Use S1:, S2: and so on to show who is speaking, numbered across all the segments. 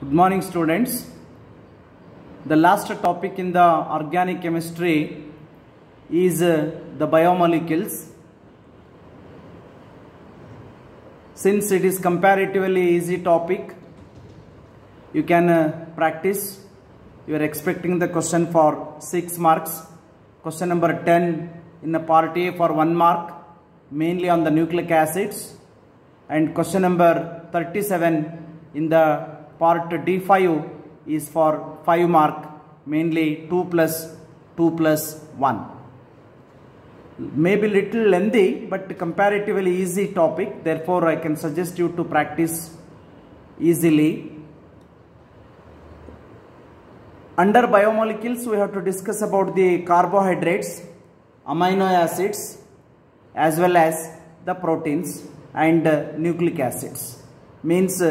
S1: Good morning, students. The last topic in the organic chemistry is the biomolecules. Since it is comparatively easy topic, you can practice. You are expecting the question for 6 marks. Question number 10 in the part A for 1 mark, mainly on the nucleic acids. And question number 37 in the part D5 is for 5 mark, mainly 2 plus 1. Maybe little lengthy, but comparatively easy topic. Therefore, I can suggest you to practice easily. Under biomolecules, we have to discuss about the carbohydrates, amino acids, as well as the proteins and nucleic acids. Means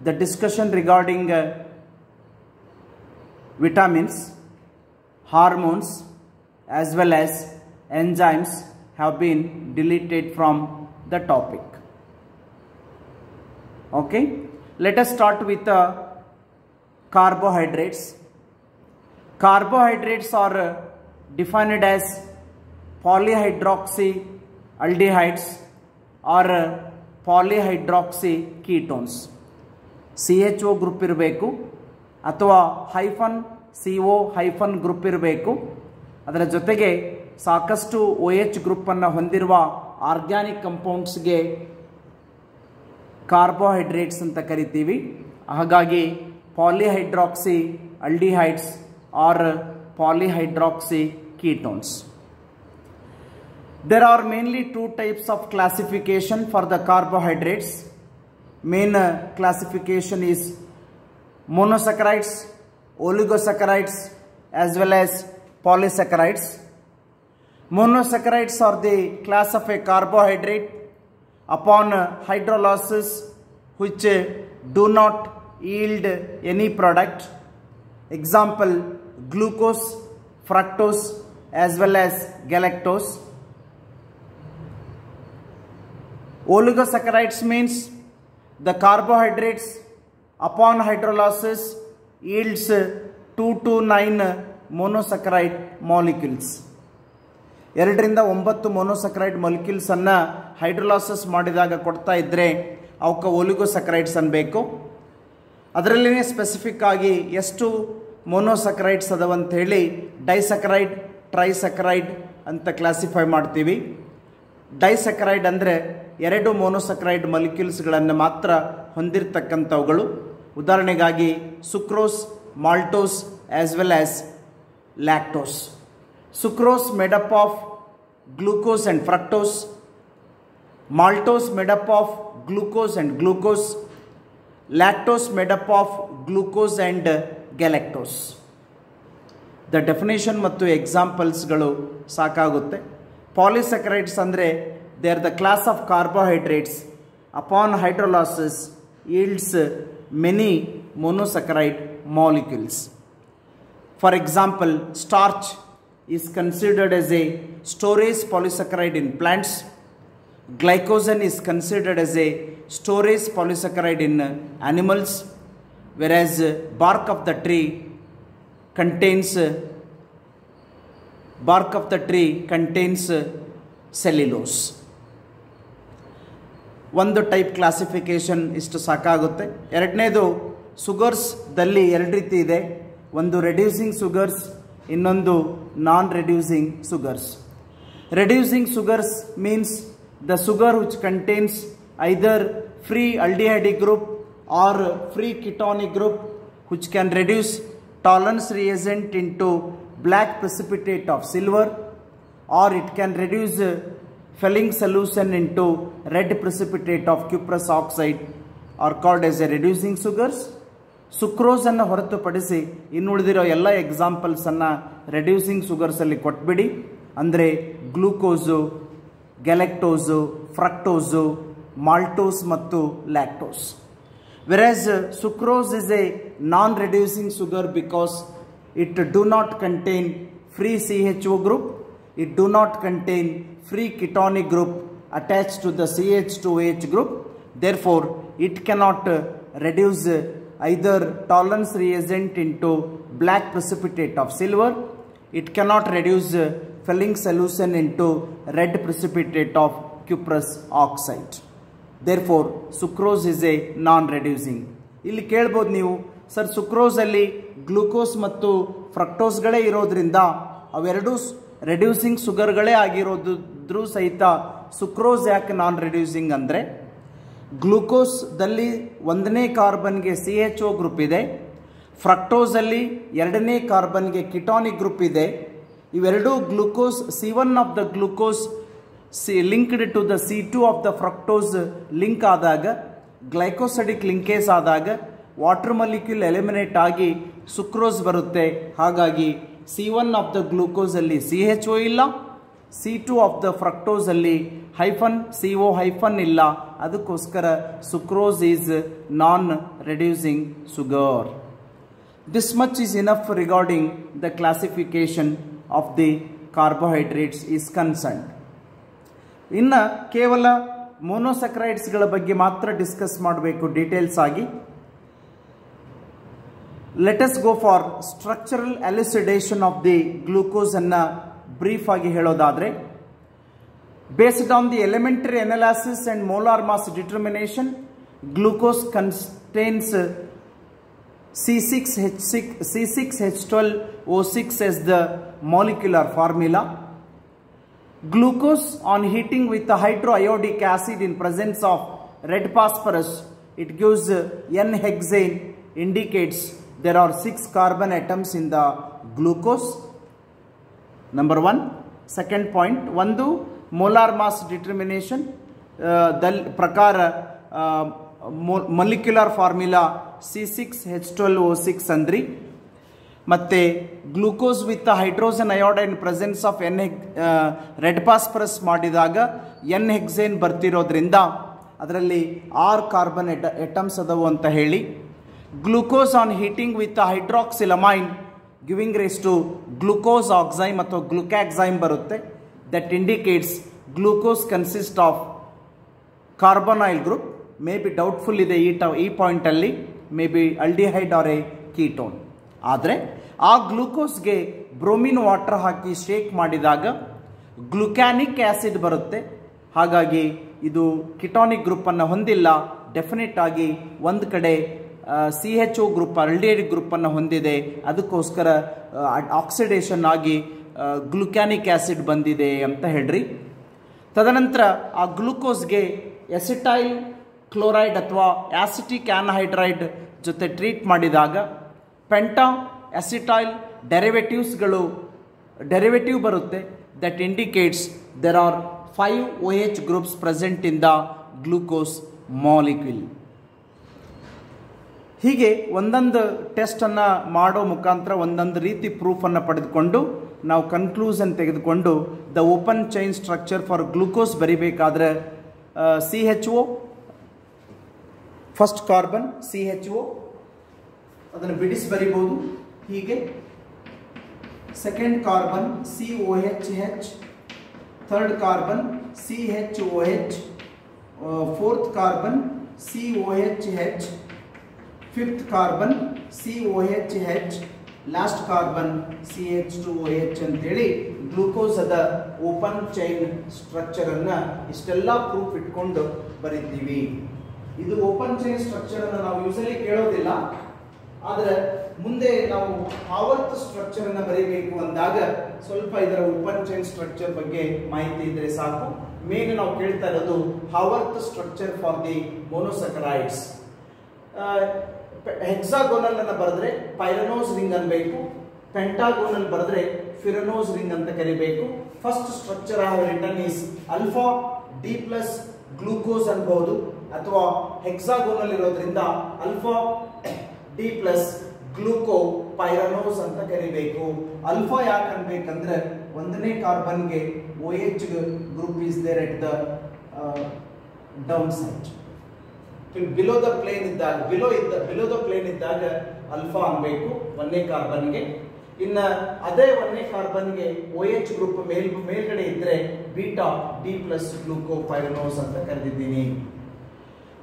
S1: the discussion regarding vitamins, hormones, as well as enzymes have been deleted from the topic. Okay, let us start with carbohydrates. Carbohydrates are defined as polyhydroxyaldehydes or polyhydroxy ketones. CHO group ಇರಬೇಕು ಅಥವಾ CO group ಇರಬೇಕು. ಅದರ ಜೊತೆಗೆ ಸಾಕಷ್ಟು OH group ಅನ್ನು ಹೊಂದಿರುವ organic ಕಂಪೌಂಡ್ಸ್ಗೆ carbohydrates ಅಂತ ಕರಿತೀವಿ. ಹಾಗಾಗಿ polyhydroxy aldehydes or polyhydroxy ketones. There are mainly two types of classification for the carbohydrates. Main classification is monosaccharides, oligosaccharides, as well as polysaccharides. Monosaccharides are the class of a carbohydrate upon hydrolysis which do not yield any product. Example, glucose, fructose, as well as galactose. Oligosaccharides means the carbohydrates upon hydrolysis yields 2 to 9 monosaccharide molecules. 2 ರಿಂದ 9 monosaccharide molecules ಅನ್ನ ಹೈಡ್ರೋಲಾಸಿಸ್ ಮಾಡಿದಾಗ ಕೊಡ್ತಾ ಇದ್ರೆ ಅವಕ್ಕೆ oligosaccharides ಅನ್ಬೇಕು. ಅದರಲ್ಲಿನೇ specific ಆಗಿ ಎಷ್ಟು ಮೊನೋಸಕ್ರೈಡ್ಸ್ ಅದಾವಂತ ಹೇಳಿ ಡೈಸಕ್ರೈಡ್, ಟ್ರೈಸಕ್ರೈಡ್ ಅಂತ ಕ್ಲಾಸಿಫೈ ಮಾಡ್ತೀವಿ. ಡೈಸಕ್ರೈಡ್ ಅಂದರೆ 2 ಮೊನೋಸಕ್ರೈಡ್ ಮಾಲಿಕ್ಯೂಲ್ಸ್ಗಳನ್ನು ಮಾತ್ರ ಹೊಂದಿರತಕ್ಕಂಥವುಗಳು. ಉದಾಹರಣೆಗಾಗಿ sucrose, maltose, as well as lactose. Sucrose made up of glucose and fructose, maltose made up of glucose and glucose, lactose made up of glucose and galactose. The definition ಮತ್ತು ಎಕ್ಸಾಂಪಲ್ಸ್ಗಳು ಸಾಕಾಗುತ್ತೆ. ಪಾಲಿಸ್ಯಾಕರೈಡ್ಸ್ ಅಂದರೆ they are the class of carbohydrates upon hydrolysis yields many monosaccharide molecules. For example, starch is considered as a storage polysaccharide in plants. Glycogen is considered as a storage polysaccharide in animals, whereas bark of the tree contains cellulose. ಒಂದು type classification ಇಷ್ಟು ಸಾಕಾಗುತ್ತೆ. ಎರಡನೇದು sugars ದಲ್ಲಿ 2 ರೀತಿ ಇದೆ. ಒಂದು reducing sugars, ಇನ್ನೊಂದು non reducing sugars. Reducing sugars means the sugar which contains either free aldehyde group or free ketonic group which can reduce tolerance reagent into black precipitate of silver, or it can reduce Fehling solution into red precipitate of cuprous oxide, are called as a reducing sugars. Sucrose ಅನ್ನು ಹೊರತುಪಡಿಸಿ ಇನ್ನುಳಿದಿರೋ ಎಲ್ಲ examples ಅನ್ನ reducing sugars ಅಲ್ಲಿ ಕೊಟ್ಬಿಡಿ. ಅಂದರೆ glucose, ಗ್ಯಾಲಕ್ಟೋಸು, ಫ್ರಕ್ಟೋಸು, maltose ಮತ್ತು lactose. Whereas sucrose is a non-reducing sugar because it do not contain free CHO group, it do not contain free ketonic group attached to the CH2OH group. Therefore, it cannot reduce either tolerance reagent into black precipitate of silver. It cannot reduce filling solution into red precipitate of cuprous oxide. Therefore, sucrose is a non-reducing. ಇಲ್ಲಿ ಕೇಳ್ಬೋದು ನೀವು, sir ಸುಕ್ರೋಸಲ್ಲಿ glucose ಮತ್ತು ಫ್ರಕ್ಟೋಸ್ಗಳೇ ಇರೋದ್ರಿಂದ ಅವೆರಡೂ reducing ಶುಗರ್ಗಳೇ ಆಗಿರೋದ್ರೂ ಸಹಿತ sucrose ಯಾಕೆ ನಾನ್ reducing ಅಂದರೆ, ಗ್ಲೂಕೋಸ್ದಲ್ಲಿ 1ನೇ ಕಾರ್ಬನ್ಗೆ CHO group ಇದೆ, ಫ್ರಕ್ಟೋಸಲ್ಲಿ 2ನೇ ಕಾರ್ಬನ್ಗೆ ಕಿಟಾನಿಕ್ ಗ್ರೂಪ್ ಇದೆ. ಇವೆರಡೂ glucose C1 of the glucose linked to the C2 of the fructose link ಆದಾಗ, ಗ್ಲೈಕೋಸೈಡಿಕ್ ಲಿಂಕೇಸ್ ಆದಾಗ ವಾಟರ್ ಮಾಲಿಕ್ಯೂಲ್ ಎಲಿಮಿನೇಟ್ ಆಗಿ ಸುಕ್ರೋಸ್ ಬರುತ್ತೆ. ಹಾಗಾಗಿ C1 ಆಫ್ ದ ಗ್ಲೂಕೋಸಲ್ಲಿ CHO ಇಲ್ಲ, C2 ಆಫ್ ದ ಫ್ರಕ್ಟೋಸಲ್ಲಿ CO ಹೈಫನ್ ಇಲ್ಲ. ಅದಕ್ಕೋಸ್ಕರ sucrose is non reducing sugar. This much is enough regarding the classification of the carbohydrates is concerned. ಇನ್ನು ಕೇವಲ ಮೊನೊಸಕ್ರೈಡ್ಸ್ಗಳ ಬಗ್ಗೆ ಮಾತ್ರ ಡಿಸ್ಕಸ್ ಮಾಡಬೇಕು ಡೀಟೇಲ್ಸ್ ಆಗಿ. Let us go for structural elucidation of the glucose ಅನ್ನ ಬ್ರೀಫ್ ಆಗಿ ಹೇಳೋದಾದ್ರೆ, based on the elementary analysis and molar mass determination, glucose contains C6H12O6 as the molecular formula. Glucose on heating with a hydroiodic acid in presence of red phosphorus, it gives N-hexane, indicates there are 6 carbon atoms in the glucose. Number 1. Second point, ಒಂದು molar mass determination ಪ್ರಕಾರ molecular formula C6H12O6 ಅಂದ್ರಿ. ಮತ್ತೆ glucose with hydrogen iodine presence of red phosphorus ಮಾಡಿದಾಗ N-hexane ಬರ್ತಿರೋದ್ರಿಂದ ಅದರಲ್ಲಿ 6 carbon ಎಟಮ್ಸ್ ಅದಾವು ಅಂತ ಹೇಳಿ. Glucose on heating with hydroxylamine giving rise to glucose oxime ಅಥವಾ ಗ್ಲುಕಾಕ್ಸೈಮ್ ಬರುತ್ತೆ. That indicates glucose consist of carbonyl group. May be doubtful ಇದೆ ಈ ಪಾಯಿಂಟಲ್ಲಿ, may be aldehyde or a ketone. ಆದರೆ ಆ ಗ್ಲೂಕೋಸ್ಗೆ ಬ್ರೋಮಿನ್ ವಾಟರ್ ಹಾಕಿ ಶೇಕ್ ಮಾಡಿದಾಗ ಗ್ಲುಕ್ಯಾನಿಕ್ ಆ್ಯಸಿಡ್ ಬರುತ್ತೆ. ಹಾಗಾಗಿ ಇದು ಕಿಟಾನಿಕ್ ಗ್ರೂಪನ್ನು ಹೊಂದಿಲ್ಲ. ಡೆಫಿನೆಟ್ ಆಗಿ ಒಂದು ಕಡೆ CHO ಗ್ರೂಪ್ ಅಲ್ಡಿಹೈಡ್ ಗ್ರೂಪನ್ನು ಹೊಂದಿದೆ. ಅದಕ್ಕೋಸ್ಕರ ಆಕ್ಸಿಡೇಷನ್ ಆಗಿ ಗ್ಲುಕ್ಯಾನಿಕ್ ಆ್ಯಸಿಡ್ ಬಂದಿದೆ ಅಂತ ಹೇಳ್ರಿ. ತದನಂತರ ಆ ಗ್ಲೂಕೋಸ್ಗೆ ಎಸಿಟೈಲ್ ಕ್ಲೋರೈಡ್ ಅಥವಾ ಆಸಿಟಿಕ್ ಆನ್ಹೈಡ್ರೈಡ್ ಜೊತೆ ಟ್ರೀಟ್ ಮಾಡಿದಾಗ ಪೆಂಟಾ ಅಸಿಟೈಲ್ ಡೆರಿವೇಟಿವ್ ಬರುತ್ತೆ. That indicates there are 5 OH groups present in the glucose molecule. ಹೀಗೆ ಒಂದೊಂದು ಟೆಸ್ಟನ್ನು ಮಾಡೋ ಮುಖಾಂತರ ಒಂದೊಂದು ರೀತಿ ಪ್ರೂಫನ್ನು ಪಡೆದುಕೊಂಡು ನಾವು ಕನ್ಕ್ಲೂಷನ್ ತೆಗೆದುಕೊಂಡು the open chain structure for glucose ಬರಿಬೇಕಾದ್ರೆ CHO ಫಸ್ಟ್ ಕಾರ್ಬನ್ CHO ಅದನ್ನು ಬಿಡಿಸಿ ಬರಿಬೋದು ಹೀಗೆ. Second carbon COHH, third carbon CHOH, fourth carbon COHH, fifth carbon COHH, last carbon CH2OH ಅಂತೇಳಿ ಗ್ಲೂಕೋಸ್ ಅದ ಓಪನ್ ಚೈನ್ ಸ್ಟ್ರಕ್ಚರನ್ನು ಇಷ್ಟೆಲ್ಲ ಪ್ರೂಫ್ ಇಟ್ಕೊಂಡು ಬರೀತೀವಿ. ಇದು ಓಪನ್ ಚೈನ್ ಸ್ಟ್ರಕ್ಚರನ್ನು ನಾವು ಯೂಸಲಿ ಕೇಳೋದಿಲ್ಲ, ಆದರೆ ಮುಂದೆ ನಾವು ಆವರ್ತ ಸ್ಟ್ರಕ್ಚರನ್ನು ಬರೀಬೇಕು ಅಂದಾಗ ಸ್ವಲ್ಪ ಇದರ ಓಪನ್ ಚೈನ್ ಸ್ಟ್ರಕ್ಚರ್ ಬಗ್ಗೆ ಮಾಹಿತಿ ಇದ್ರೆ ಸಾಕು. ಮೇನ್ ನಾವು ಕೇಳ್ತಾ ಇರೋದು ಆವರ್ತ ಸ್ಟ್ರಕ್ಚರ್ ಫಾರ್ ದಿ ಮೊನೊಸಕರೈಡ್ಸ್. ಹೆಕ್ಸಾಗೋನಲ್ ಅನ್ನು ಬರೆದ್ರೆ ಪೈರನೋಸ್ ರಿಂಗ್ ಅನ್ಬೇಕು, ಪೆಂಟಾಗೋನಲ್ ಬರೆದ್ರೆ ಫಿರನೋಸ್ ರಿಂಗ್ ಅಂತ ಕರಿಬೇಕು. First structure I have written is alpha D plus glucose ಅನ್ಬಹುದು, ಅಥವಾ ಹೆಕ್ಸಾಗೋನಲ್ ಇರೋದ್ರಿಂದ alpha D plus glucopyranose ಅಂತ ಕರಿಬೇಕು. ಅಲ್ಫಾ ಯಾಕೆ ಅನ್ಬೇಕಂದ್ರೆ 1ನೇ ಕಾರ್ಬನ್ಗೆ OH group is there at the down side. Below the plane ಇದ್ದಾಗ ಅಲ್ಫಾ ಅನ್ಬೇಕು 1ನೇ ಕಾರ್ಬನ್ಗೆ. ಇನ್ನು ಅದೇ 1ನೇ ಕಾರ್ಬನ್ಗೆ OH ಗ್ರೂಪ್ ಮೇಲ್ಗಡೆ ಇದ್ರೆ beta D plus glucopyranose ಅಂತ ಕರೆದಿದ್ದೀನಿ.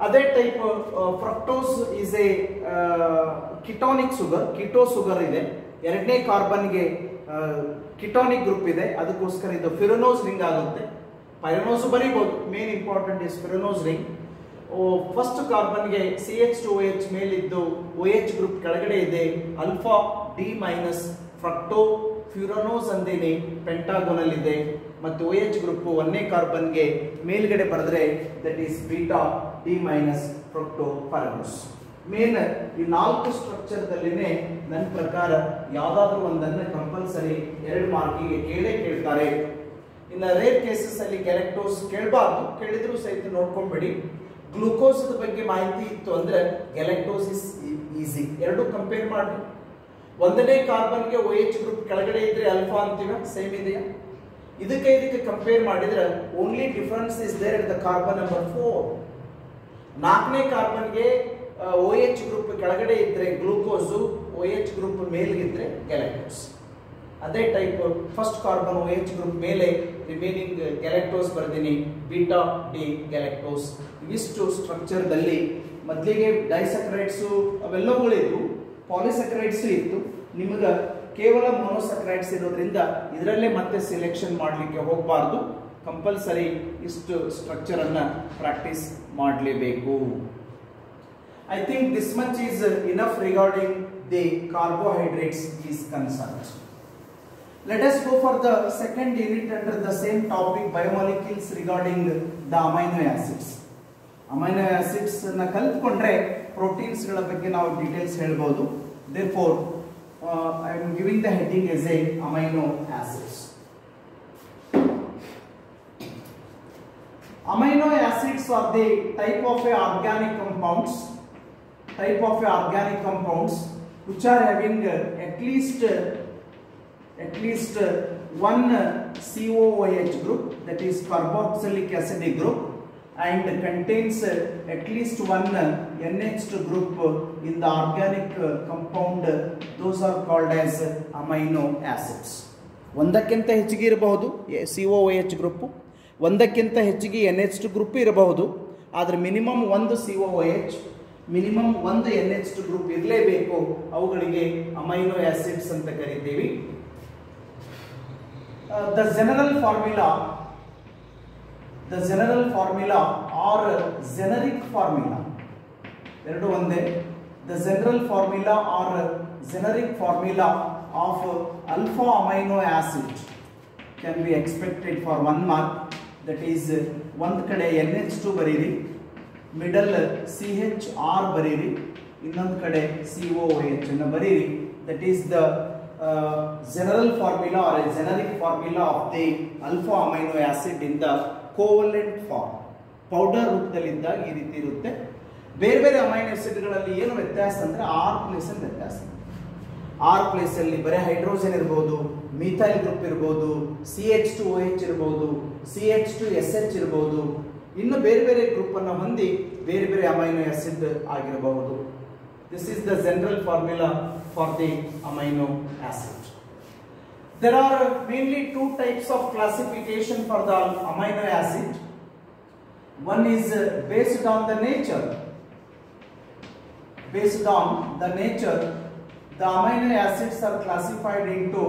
S1: ಅದೇ type fructose is a ketonic sugar, keto sugar ಇದೆ. ಎರಡನೇ ಕಾರ್ಬನ್ಗೆ ಕಿಟೋನಿಕ್ ಗ್ರೂಪ್ ಇದೆ, ಅದಕ್ಕೋಸ್ಕರ ಇದು ಫಿರನೋಸ್ ರಿಂಗ್ ಆಗುತ್ತೆ. ಪೈರನೋಸ್ ಬರೀಬಹುದು, main important is furanose ring. First ಕಾರ್ಬನ್ಗೆ CH2OH ಮೇಲಿದ್ದು OH ಗ್ರೂಪ್ ಕೆಳಗಡೆ ಇದೆ, alpha D minus fructofuranose ಅಂದೇನೆ ಪೆಂಟಾಗೋನಲ್ ಇದೆ. ಮತ್ತು OH ಗ್ರೂಪ್ ಒಂದನೇ ಕಾರ್ಬನ್ಗೆ ಮೇಲ್ಗಡೆ ಬರೆದ್ರೆ that is beta D minus fructofuranose. Main ಈ 4 ಸ್ಟ್ರಕ್ಚರ್ದಲ್ಲಿನೇ ನನ್ನ ಪ್ರಕಾರ ಯಾವ್ದಾದ್ರು ಒಂದನ್ನು ಕಂಪಲ್ಸರಿ 2 ಮಾರ್ಕಿಗೆ ಕೇಳ್ತಾರೆ. ಇನ್ನು ರೇರ್ ಕೇಸಸ್ ಅಲ್ಲಿ ಗ್ಯಾಲಕ್ಟೋಸ್ ಕೇಳಬಾರ್ದು, ಕೇಳಿದ್ರು ಸಹಿತ ನೋಡ್ಕೊಂಡ್ಬಿಡಿ. ಗ್ಲೂಕೋಸ್ ಬಗ್ಗೆ ಮಾಹಿತಿ ಇತ್ತು ಅಂದ್ರೆ ಗ್ಯಾಲಕ್ಟೋಸ್ ಇಸ್ ಈಸಿ. ಎರಡು ಕಂಪೇರ್ ಮಾಡಿ. ಒಂದನೇ ಕಾರ್ಬನ್ಗೆ OH ಗ್ರೂಪ್ ಕೆಳಗಡೆ ಇದ್ರೆ ಅಲ್ಫಾ ಅಂತೀವ, ಸೇಮ್ ಇದೆಯಾ? ಇದಕ್ಕೆ ಕಂಪೇರ್ ಮಾಡಿದ್ರೆ only difference is there at the carbon number 4. 4ನೇ ಕಾರ್ಬನ್ಗೆ OH ಗ್ರೂಪ್ ಕೆಳಗಡೆ ಇದ್ರೆ ಗ್ಲೂಕೋಸು, OH ಗ್ರೂಪ್ ಮೇಲ್ಗಿದ್ರೆ ಗ್ಯಾಲಕ್ಟೋಸ್. ಅದೇ type first carbon OH group ಮೇಲೆ ರಿಮೈನಿಂಗ್ ಗ್ಯಾಲಕ್ಟೋಸ್ ಬರ್ತೀನಿ, ಬೀಟಾ ಡಿ ಗ್ಯಾಲಕ್ಟೋಸ್. ಇವಿಷ್ಟು ಸ್ಟ್ರಕ್ಚರ್ದಲ್ಲಿ ಮೊದಲಿಗೆ ಡೈಸಕ್ರೈಡ್ಸು ಅವೆಲ್ಲವುಗಳಿದ್ದು, ಪಾಲಿಸಕ್ರೈಡ್ಸು ಇತ್ತು. ನಿಮಗೆ ಕೇವಲ ಮೊನೋಸಕ್ರೈಡ್ಸ್ ಇರೋದ್ರಿಂದ ಇದರಲ್ಲೇ ಮತ್ತೆ ಸಿಲೆಕ್ಷನ್ ಮಾಡಲಿಕ್ಕೆ ಹೋಗಬಾರ್ದು. ಕಂಪಲ್ಸರಿ ಇಷ್ಟು ಸ್ಟ್ರಕ್ಚರ್ ಅನ್ನ ಪ್ರಾಕ್ಟೀಸ್ ಮಾಡಲೇಬೇಕು. I think this much is enough regarding the carbohydrates is concerned. Let us go for the second unit under the same topic, biomolecules regarding the amino acids. Amino acids na ಕಲ್ತ್ಕೊಂಡ್ರೆ proteins ಗಳ ಬಗ್ಗೆ ನಾವು details ಹೇಳ್ಬೋದು. Therefore I am giving the heading as a amino acids. Amino acids are the type of organic compounds which are having at least one COOH group, that is carboxylic acidic group, and contains at least one NH2 group in the organic compound. Those are called as amino acids. ಒಂದಕ್ಕಿಂತ ಹೆಚ್ಚಿಗೆ ಇರಬಹುದು COOH group, ಒಂದಕ್ಕಿಂತ ಹೆಚ್ಚಿಗೆ NH2 group ಇರಬಹುದು. ಆದರೆ minimum ಒಂದು COOH, minimum ಒಂದು NH2 group ಇರಲೇಬೇಕು. ಅವುಗಳಿಗೆ ಅಮೈನೋ ಆಸಿಡ್ಸ್ ಅಂತ ಕರೀತೀವಿ. The general formula or generic formula ಎರಡು ಒಂದೇ. The general formula or generic formula of alpha amino acid can be expected for 1 mark. That is ಒಂದು ಕಡೆ NH2 ಬರೀರಿ, ಮಿಡಲ್ CHR ಬರೀರಿ, ಇನ್ನೊಂದು ಕಡೆ COOH ಅನ್ನು ಬರೀರಿ. That is the general formula or a generic formula of the alpha amino acid in the covalent form. Powder ರೂಪದಲ್ಲಿದ್ದ ಈ ರೀತಿ ಇರುತ್ತೆ. ಬೇರೆ ಬೇರೆ ಅಮೈನೋ ಆಸಿಡ್ಗಳಲ್ಲಿ ಏನು ವ್ಯತ್ಯಾಸ ಅಂದ್ರೆ R ಪ್ಲೇಸ್ ಅಲ್ಲಿ ವ್ಯತ್ಯಾಸ. R ಪ್ಲೇಸ್ ಅಲ್ಲಿ ಬರೀ ಹೈಡ್ರೋಜನ್ ಇರಬಹುದು, ಮಿಥೈಲ್ ಗ್ರೂಪ್ ಇರಬಹುದು, CH2OH ಇರಬಹುದು, CH2SH ಇರಬಹುದು, ಇನ್ನು ಬೇರೆ ಬೇರೆ ಗ್ರೂಪ್ ಅನ್ನು ಹೊಂದಿ ಬೇರೆ ಬೇರೆ ಅಮೈನೋ ಆಸಿಡ್ ಆಗಿರಬಹುದು. This is the general formula for the amino acid. There are mainly 2 types of classification for the amino acid. One is based on the nature. Based on the nature, the amino acids are classified into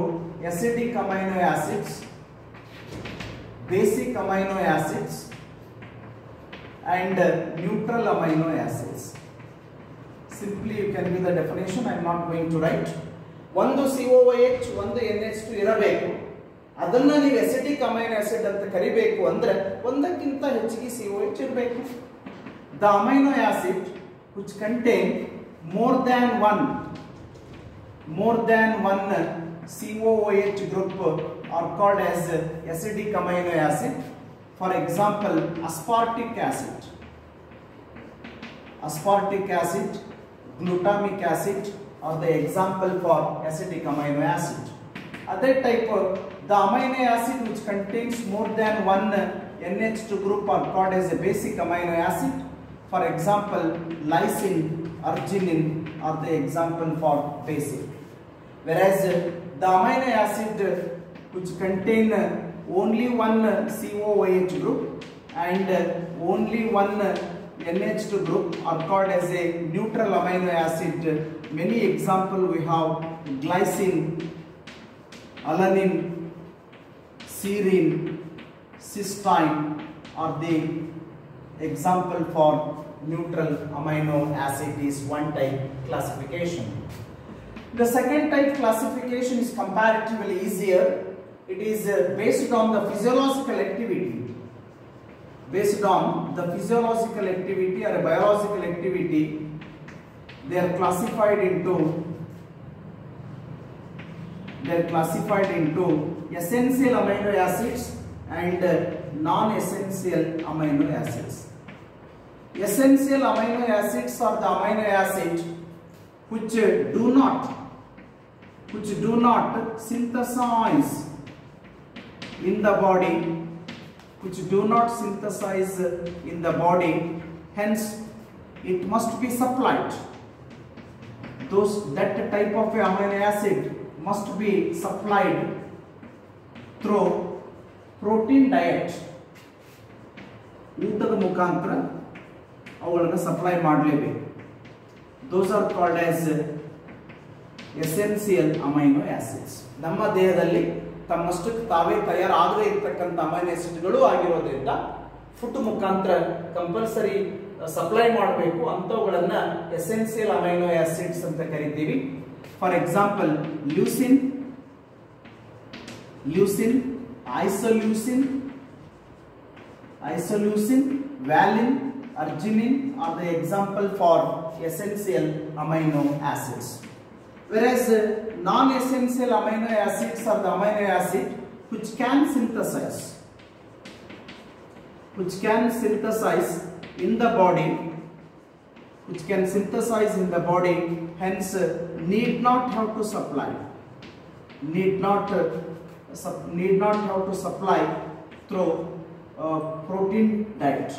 S1: acidic amino acids, basic amino acids, and neutral amino acids. Simply you can give the definition. I am not going to write. ಒಂದು COOH ಒಂದು NH2 ಇರಬೇಕು. ಅದನ್ನ ನೀವು acetic amino acid ಅಂತ ಕರಿಬೇಕು ಅಂದ್ರೆ ಒಂದಕ್ಕಿಂತ ಹೆಚ್ಚಿಗೆ COOH ಇರಬೇಕು. The amino acid which contain more than one COOH group are called as acidic amino acid. For example, aspartic acid, glutamic acid are the example for acidic amino acid. Other type of the amino acid which contains more than one NH2 group are called as a basic amino acid. For example, lysine, arginine are the example for basic. Whereas the amino acid which contain only one COOH group and only one NH2 group are called as a neutral amino acid. Many example we have glycine, alanine, serine, cysteine are the example for neutral amino acid is one type classification. The second type classification is comparatively easier. It is based on the physiological activity. Based on the physiological activity or biological activity, they are classified into essential amino acids and non-essential amino acids. Essential amino acids are the amino acids which do not synthesize in the body, hence it must be supplied. That type of amino acid must be supplied through protein diet. ಊಟದ ಮುಖಾಂತರ ಅವುಗಳನ್ನು supply ಮಾಡಲೇಬೇಕು. Those are called as essential amino acids. ನಮ್ಮ ದೇಹದಲ್ಲಿ ತಮ್ಮಷ್ಟಕ್ಕೆ ತಾವೇ ತಯಾರಾಗದೇ ಇರತಕ್ಕಂಥ amino ಆಸಿಡ್ಗಳು ಆಗಿರೋದ್ರಿಂದ food ಮುಖಾಂತರ ಕಂಪಲ್ಸರಿ ಸಪ್ಲೈ ಮಾಡಬೇಕು. ಅಂತವುಗಳನ್ನ ಎಸೆನ್ಷಿಯಲ್ ಅಮೈನೋ ಆಸಿಡ್ಸ್ ಅಂತ ಕರಿತೀವಿ. For example leucine, isoleucine, valine, arginine are the example for essential amino acids. Whereas non-essential amino acids are the amino acid which can synthesize in the body, hence need not have to supply through protein diet.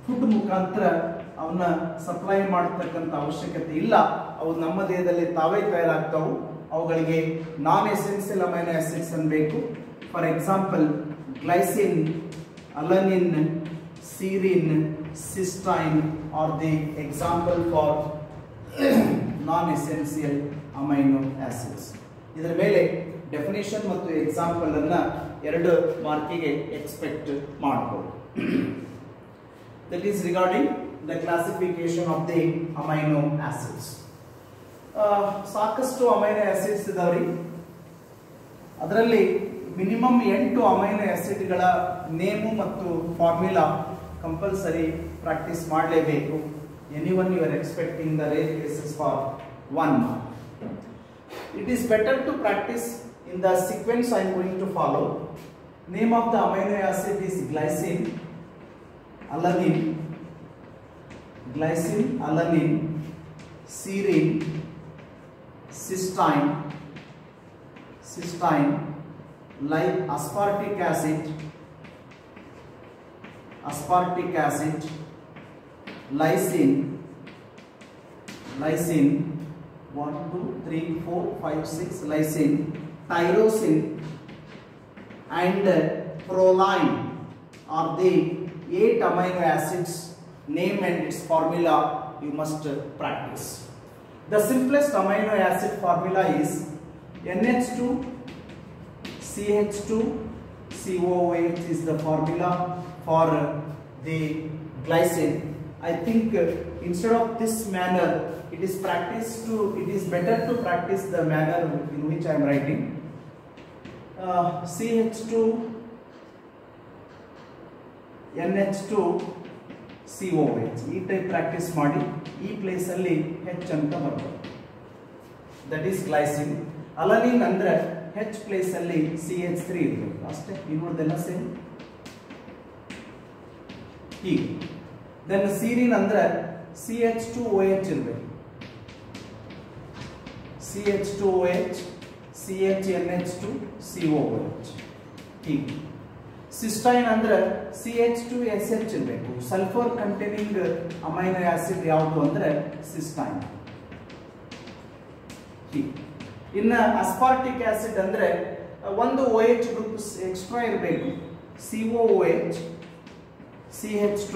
S1: Food ಮುಖಾಂತರ ಅವನ್ನ supply ಮಾಡತಕ್ಕಂಥ ಅವಶ್ಯಕತೆ ಇಲ್ಲ. ಅವು ನಮ್ಮ ದೇಹದಲ್ಲಿ ತಾವೇ ತಯಾರಾಗ್ತಾವು. ಅವುಗಳಿಗೆ ನಾನ್ ಎಸೆನ್ಷಿಯಲ್ ಅಮೈನೋ ಆಸಿಡ್ಸ್ ಅನ್ಬೇಕು. For example glycine, alanine, serine, cysteine are the example for non-essential amino acids. ಇದರ ಮೇಲೆ ಡೆಫಿನಿಷನ್ ಮತ್ತು ಎಕ್ಸಾಂಪಲ್ ಅನ್ನ 2 ಮಾರ್ಕಿಗೆ ಎಕ್ಸ್ಪೆಕ್ಟ್ ಮಾಡಬಹುದು. That is regarding the classification of the amino acids. ಸಾಕಷ್ಟು ಅಮೈನೋ ಆಸಿಡ್ಸ್ ಇದಾವ್ರಿ. ಅದರಲ್ಲಿ minimum 8 amino ಆಸಿಡ್ಗಳ name ಮತ್ತು ಫಾರ್ಮುಲಾ ಕಂಪಲ್ಸರಿ ಪ್ರಾಕ್ಟೀಸ್ ಮಾಡಲೇಬೇಕು. Anyone you are expecting the rare cases for 1 mark. It is better to practice in the sequence I am going to follow. Name of the amino acid is glycine, alanine, serine, cysteine, like aspartic acid, lysine, 1, 2, 3, 4, 5, 6, lysine, tyrosine and proline are the 8 amino acids. Name and its formula you must practice. The simplest amino acid formula is NH2 CH2 COOH is the formula for the glycine. I think instead of this manner, it is better to practice the manner in which I am writing. CH2 NH2 COH ಈ type practice ಮಾಡಿ ಈ place ಅಲ್ಲಿ H ಅಂತ ಬರ್ತದೆ. That is glycine. Alanine ಅಂದ್ರೆ H place ಅಲ್ಲಿ CH3 ಇರಬೇಕು ಅಷ್ಟೇ. ಇನ್ನುಳಿದೆಲ್ಲ ಸೇಮ್. ಹೀಗೆ ದೆನ್ ಸೀರಿನ್ ಅಂದ್ರೆ CH2OH ಇರಬೇಕು. CH2OH CHNH2 COOH ಹೀಗೆ. ಸಿಸ್ಟೈನ್ ಅಂದ್ರೆ CH2SH ಇರಬೇಕು. ಸಲ್ಫರ್ ಕಂಟೈನಿಂಗ್ ಅಮೈನೋ ಆಸಿಡ್ ಯಾವುದು ಅಂದ್ರೆ ಸಿಸ್ಟೈನ್. ಇನ್ನು ಅಸ್ಪಾರ್ಟಿಕ್ ಆಸಿಡ್ ಅಂದ್ರೆ ಒಂದು OH ಗ್ರೂಪ್ ಎಕ್ಸ್ಟ್ರಾ ಇರಬೇಕು. COOH CH2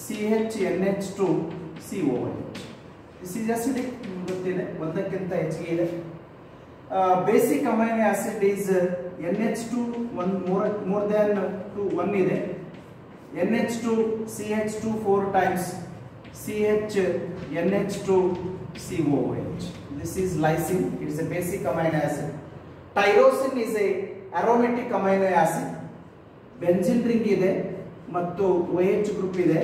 S1: CHNH2 COOH. This is acidic, ಗೊತ್ತಿದೆ, ಒಂದಕ್ಕಿಂತ ಹೆಚ್ಚಿಗೆ ಇದೆ. Basic amino acid is NH2 more than 1 ಇದೆ. NH2 CH2 4 times CHNH2 COOH. This is lysine. It is a basic amino acid. Tyrosine is a aromatic amino acid. Benzene ring ಇದೆ ಮತ್ತು OH group ಇದೆ.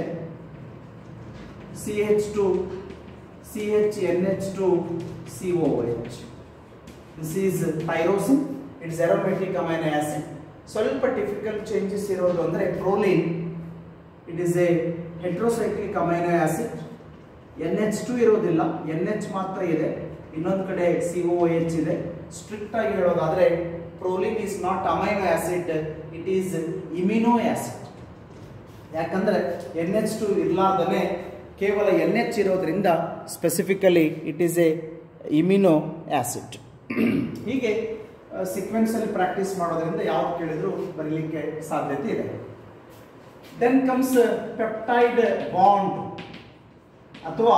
S1: CHNH2 COOH. This is tyrosine. It is aromatic amino acid. ಸ್ವಲ್ಪ difficult changes ಇರೋದು ಅಂದ್ರೆ proline. It is a heterocyclic amino acid. NH2 ಇರೋದಿಲ್ಲ, NH ಮಾತ್ರ ಇದೆ. ಇನ್ನೊಂದು ಕಡೆ COOH ಇದೆ. ಸ್ಟ್ರಿಕ್ಟ್ ಆಗಿ ಹೇಳೋದಾದ್ರೆ proline is not amino acid, it is amino acid. ಯಾಕಂದ್ರೆ NH2 ಇರಲಾರ್ದನೆ ಕೇವಲ NH ಇರೋದ್ರಿಂದ specifically it is a imino acid. ಹೀಗೆ ಸೀಕ್ವೆನ್ಸ್ ಅಲ್ಲಿ ಪ್ರಾಕ್ಟೀಸ್ ಮಾಡೋದ್ರಿಂದ ಯಾವ್ದು ಕೇಳಿದ್ರು ಬರೀಲಿಕ್ಕೆ ಸಾಧ್ಯತೆ ಇದೆ. ದೆನ್ ಕಮ್ಸ್ ಪೆಪ್ಟೈಡ್ ಬಾಂಡ್ ಅಥವಾ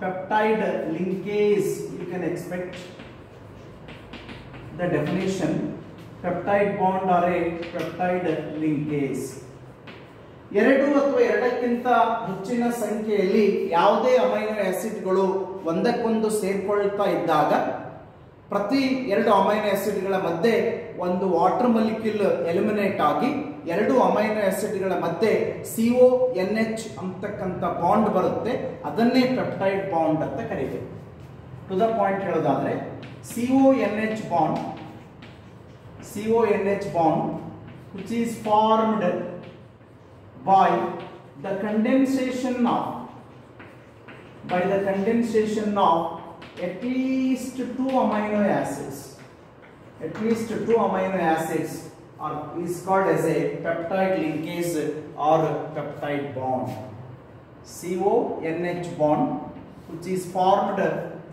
S1: peptide linkage. You can expect the definition. Peptide bond R a peptide linkage. ಎರಡು ಅಥವಾ ಎರಡಕ್ಕಿಂತ ಹೆಚ್ಚಿನ ಸಂಖ್ಯೆಯಲ್ಲಿ ಯಾವುದೇ ಅಮೈನೋ ಆಸಿಡ್ಗಳು ಒಂದಕ್ಕೊಂದು ಸೇರ್ಕೊಳ್ತಾ ಇದ್ದಾಗ ಪ್ರತಿ ಎರಡು ಅಮೈನೋ ಆಸಿಡ್ಗಳ ಮಧ್ಯೆ ಒಂದು ವಾಟರ್ ಮಾಲಿಕ್ಯೂಲ್ ಎಲಿಮಿನೇಟ್ ಆಗಿ ಎರಡು ಅಮೈನೋ ಆಸಿಡ್ಗಳ ಮಧ್ಯೆ CONH ಅಂತಕ್ಕಂಥ ಬಾಂಡ್ ಬರುತ್ತೆ. ಅದನ್ನೇ ಪೆಪ್ಟೈಡ್ ಬಾಂಡ್ ಅಂತ ಕರೀತೀವಿ. ಟು ದ ಪಾಯಿಂಟ್ ಹೇಳೋದಾದ್ರೆ CONH bond which is formed by the condensation of at least two amino acids. Is called as a peptide linkage or peptide bond. CONH bond which is formed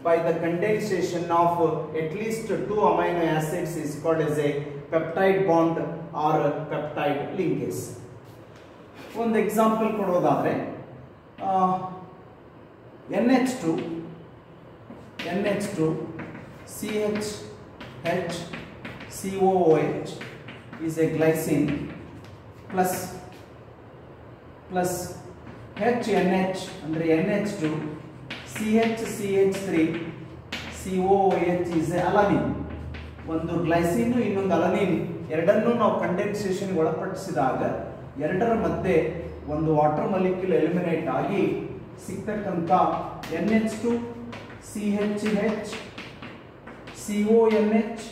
S1: by the condensation of at least two amino acids is called as a peptide bond or peptide linkage. ಒಂದು example ಕೊಡೋದಾದ್ರೆ NH2 CH COOH is a glycine plus HNH ಅಂದ್ರೆ NH2 CH3 COOH is a alanine. ಒಂದು glycine ಇನ್ನೊಂದು alanine ಎರಡನ್ನೂ ನಾವು condensation ಒಳಪಡಿಸಿದಾಗ ಎರಡರ ಮಧ್ಯೆ ಒಂದು water molecule eliminate ಆಗಿ ಸಿಗ್ತಕ್ಕಂಥ NH2 CH CONH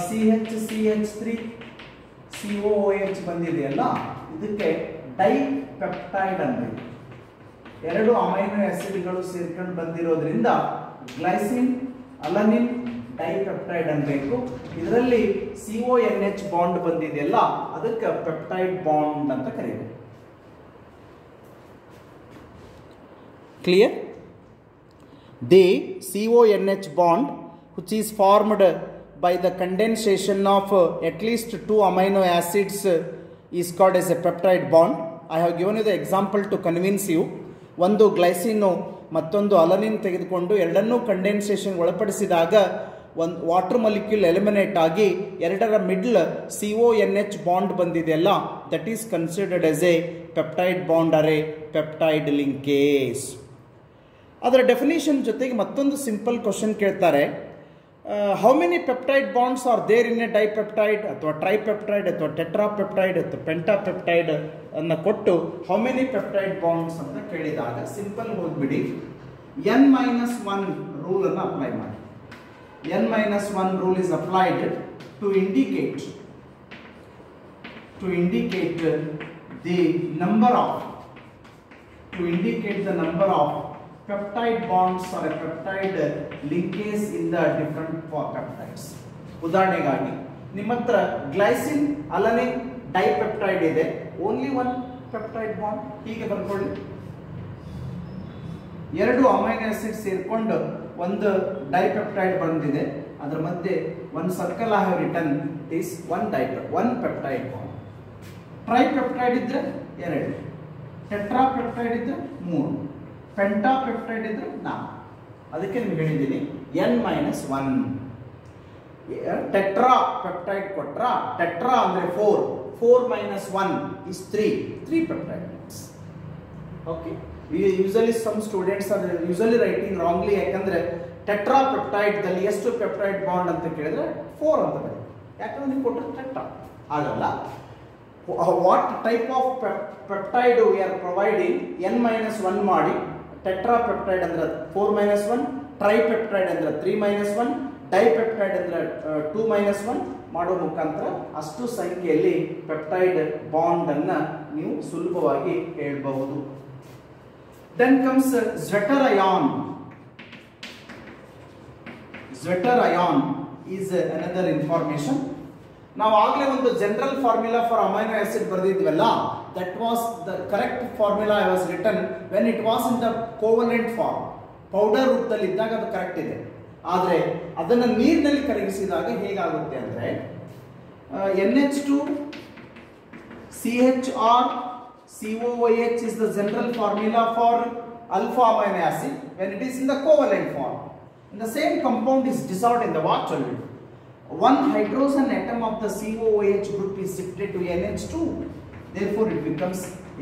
S1: CH3 COOH ಬಂದಿದೆಯಲ್ಲ, ಇದಕ್ಕೆ ಡೈಪೆಪ್ಟೈಡ್ ಅಂದ್ರೆ ಎರಡು ಅಮೈನೋ ಆಸಿಡ್ಗಳು ಸೇರ್ಕೊಂಡು ಬಂದಿರೋದ್ರಿಂದ ಗ್ಲೈಸಿನ್ ಅಲನಿನ್ ಡೈಪೆಪ್ಟೈಡ್ ಅನ್ಬೇಕು. ಇದರಲ್ಲಿ CONH ಬಾಂಡ್ ಬಂದಿದೆಯಲ್ಲ ಅದಕ್ಕೆ ಪೆಪ್ಟೈಡ್ ಬಾಂಡ್ ಅಂತ ಕರೀಬೇಕು. Clear? The CONH bond which is formed by the condensation of at least two amino acids is called as a peptide bond. I have given you the example to convince you. ಒಂದು glycine ಮತ್ತೊಂದು alanine ತೆಗೆದುಕೊಂಡು ಎರಡನ್ನೂ condensation ಒಳಪಡಿಸಿದಾಗ ಒಂದು water molecule eliminate ಆಗಿ ಎರಡರ middle CONH bond ಬಂದಿದೆಯಲ್ಲ, that is considered as a peptide bond R a peptide linkage. ಅದರ definition ಜೊತೆಗೆ ಮತ್ತೊಂದು ಸಿಂಪಲ್ ಕ್ವಶನ್ ಕೇಳ್ತಾರೆ. How many peptide bonds are there in a dipeptide ಅಥವಾ ಟ್ರೈಪೆಪ್ಟೈಡ್ ಅಥವಾ ಟೆಟ್ರಾಪೆಪ್ಟೈಡ್ ಅಥವಾ ಪೆಂಟಾಪೆಪ್ಟೈಡ್ ಅನ್ನು ಕೊಟ್ಟು ಹೌ ಮೆನಿ ಪೆಪ್ಟೈಡ್ ಬಾಂಡ್ಸ್ ಅಂತ ಕೇಳಿದಾಗ ಸಿಂಪಲ್ ಹೋಗ್ಬಿಡಿ, N-1 ರೂಲ್ ಅನ್ನು ಅಪ್ಲೈ ಮಾಡಿ. N-1 rule is applied to indicate the number of peptide bonds or a peptide linkage in the different peptides. ಉದಾಹರಣೆಗಾಗಿ ನಿಮ್ಮ ಹತ್ರ ಗ್ಲೈಸಿನ್ ಅಲನಿನ್ ಡೈಪೆಪ್ಟೈಡ್ ಇದೆ, ಓನ್ಲಿ ಒನ್ ಪೆಪ್ಟೈಡ್ ಬಾಂಡ್. ಹೀಗೆ ಬರ್ಕೊಳ್ಳಿ, ಎರಡು ಅಮೈನೋ ಆಸಿಡ್ ಸೇರ್ಕೊಂಡು ಒಂದು ಡೈಪೆಪ್ಟೈಡ್ ಬಂದಿದೆ, ಅದರ ಮಧ್ಯೆ ಒಂದು circle I have written one peptide bond. Tripeptide ಇದ್ರೆ ಎರಡು, ಟೆಟ್ರಾಪೆಪ್ಟೈಡ್ ಇದ್ರೆ 3, ಪೆಂಟಾಪೆಪ್ಟೈಡ್ ಇದ್ರೆ 4. ಅದಕ್ಕೆ ನಿಮ್ಗೆ ಹೇಳಿದ್ದೀನಿ n-1. ಟೆಟ್ರಾ ಪೆಪ್ಟೈಡ್ ಕೊಟ್ರ, ಟೆಟ್ರಾ ಅಂದ್ರೆ 4, 4 - 1 is 3 peptides. Okay, usually some students are usually writing wrongly. ಯಾಕಂದ್ರೆ ಟೆಟ್ರಾ ಪೆಪ್ಟೈಡ್ ದಲ್ಲಿ ಎಷ್ಟು ಪೆಪ್ಟೈಡ್ ಬಾಂಡ್ ಅಂತ ಕೇಳಿದ್ರೆ 4 ಅಂತ ಬರುತ್ತೆ. ಯಾಕಂದ್ರೆ ನೀವು ಕೊಟ್ಟರೆ ಟೆಟ್ರಾ ಆಗಲ್ಲ. What type of peptide we are providing, n-1 ಮಾಡಿ, ಟೆಟ್ರಾ ಪೆಪ್ಟೈಡ್ ಅಂದ್ರೆ 4 - 1, ಟ್ರೈಪೆಪ್ಟೈಡ್ ಅಂದ್ರೆ 3 - 1, ಡೈಪೆಪ್ಟೈಡ್ ಅಂದ್ರೆ 2 - 1 ಮಾಡೋ ಮುಖಾಂತರ ಅಷ್ಟು ಸಂಖ್ಯೆಯಲ್ಲಿ ಪೆಪ್ಟೈಡ್ ಬಾಂಡ್ ಅನ್ನ ನೀವು ಸುಲಭವಾಗಿ ಹೇಳಬಹುದು. Then comes zwitter ion is another information. ನಾವು ಆಗಲೇ ಒಂದು general formula for amino acid ಬರೆದಿದ್ವಲ್ಲ, that was the correct formula I was written when it was in the covalent form. Powder ರೂಪದಲ್ಲಿ ಇದ್ದಾಗ ಅದು ಕರೆಕ್ಟ್ ಇದೆ. ಆದರೆ ಅದನ್ನು ನೀರಿನಲ್ಲಿ ಕರಗಿಸಿದಾಗ ಹೇಗಾಗುತ್ತೆ ಅಂದರೆ NH2 CHR COOH is the general formula for alpha amino acid when it is in the covalent form. And the same compound is dissolved in the water. One hydrogen atom of the COOH group is shifted to NH2. Therefore, it becomes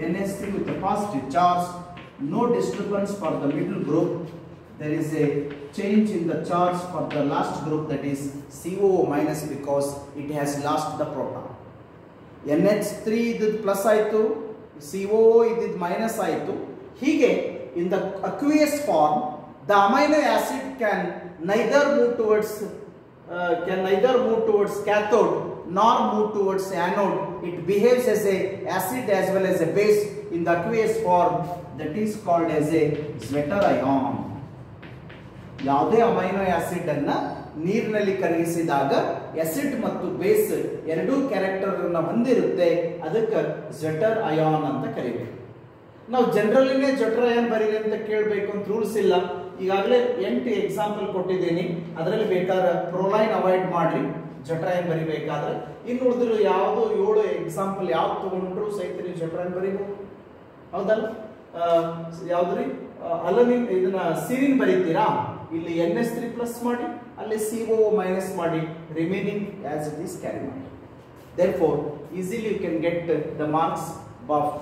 S1: NH3 with a positive charge. No disturbance for the middle group. There is a change in the charge for the last group, that is COO- because it has lost the proton. NH3 ಇದ್ದು plus ಆಯಿತು, COO ಇದ್ದು minus ಆಯಿತು. ಹೀಗೆ in the aqueous form the amino acid can neither move towards cathode nor move towards anode. It behaves as a acid as well as a base in the aqueous form, that is called as a zwitter ion. ಯಾವುದೇ amino acid ಅನ್ನ ನೀರಿನಲ್ಲಿ ಕರಗಿಸಿದಾಗ acid ಮತ್ತು base ಎರಡೂ character ಅನ್ನು ಹೊಂದಿರುತ್ತೆ. ಅದಕ್ಕೆ ಜ್ವೆಟರ್ ion ಅಂತ ಕರೀಬೇಕು. ನಾವು ಜನರಲ್ಲಿನೇ ಜ್ವೆಟರ್ ಅಯಾನ್ ಬರೀರಿ ಅಂತ ಕೇಳಬೇಕು ಅಂತ ರೂಲ್ಸ್ ಇಲ್ಲ. ಈಗಾಗಲೇ 8 ಎಕ್ಸಾಂಪಲ್ ಕೊಟ್ಟಿದ್ದೀನಿ. ಅದರಲ್ಲಿ ಬೇಕಾದ್ರೆ ಪ್ರೋಲೈನ್ ಅವಾಯ್ಡ್ ಮಾಡಿ ಜ್ವೆಟರ್ ಅಯಾನ್ ಬರಿಬೇಕಾದ್ರೆ. ಇನ್ನು ಉಳಿದ್ರು ಯಾವುದು 7 ಎಕ್ಸಾಂಪಲ್ ಯಾವ್ದು ತಗೊಂಡ್ರು ಸಹಿತ ನೀವು ಜ್ವೆಟರ್ ಅಯಾನ್ ಬರೀಬಹುದು. ಹೌದಲ್ಲ? ಯಾವ್ದ್ರಿ ಅಲನಿನ್ ಇದನ್ನ ಸಿರಿನ್ ಬರೀತೀರಾ, ಇಲ್ಲಿ NH3 ಪ್ಲಸ್ ಮಾಡಿ, ಅಲ್ಲಿ COO- ಮಾಡಿ, remaining as it is carry ಮಾಡಿ. Therefore, easily you can get the marks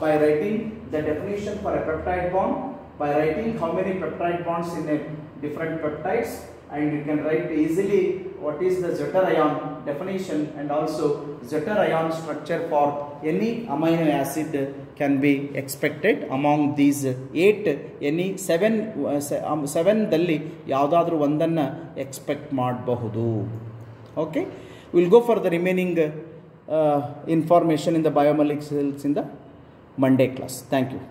S1: by writing the definition for a peptide bond, by writing how many peptide bonds in a different peptides, and you can write easily what is the zwitter ion definition, and also zwitter ion structure for any amino acid can be expected among these 8. any 7 ದಲ್ಲಿ ಯಾವುದಾದ್ರೂ ಒಂದನ್ನು expect ಮಾಡಬಹುದು. Okay, will go for the remaining information in the biomolecules in the Monday class. Thank you.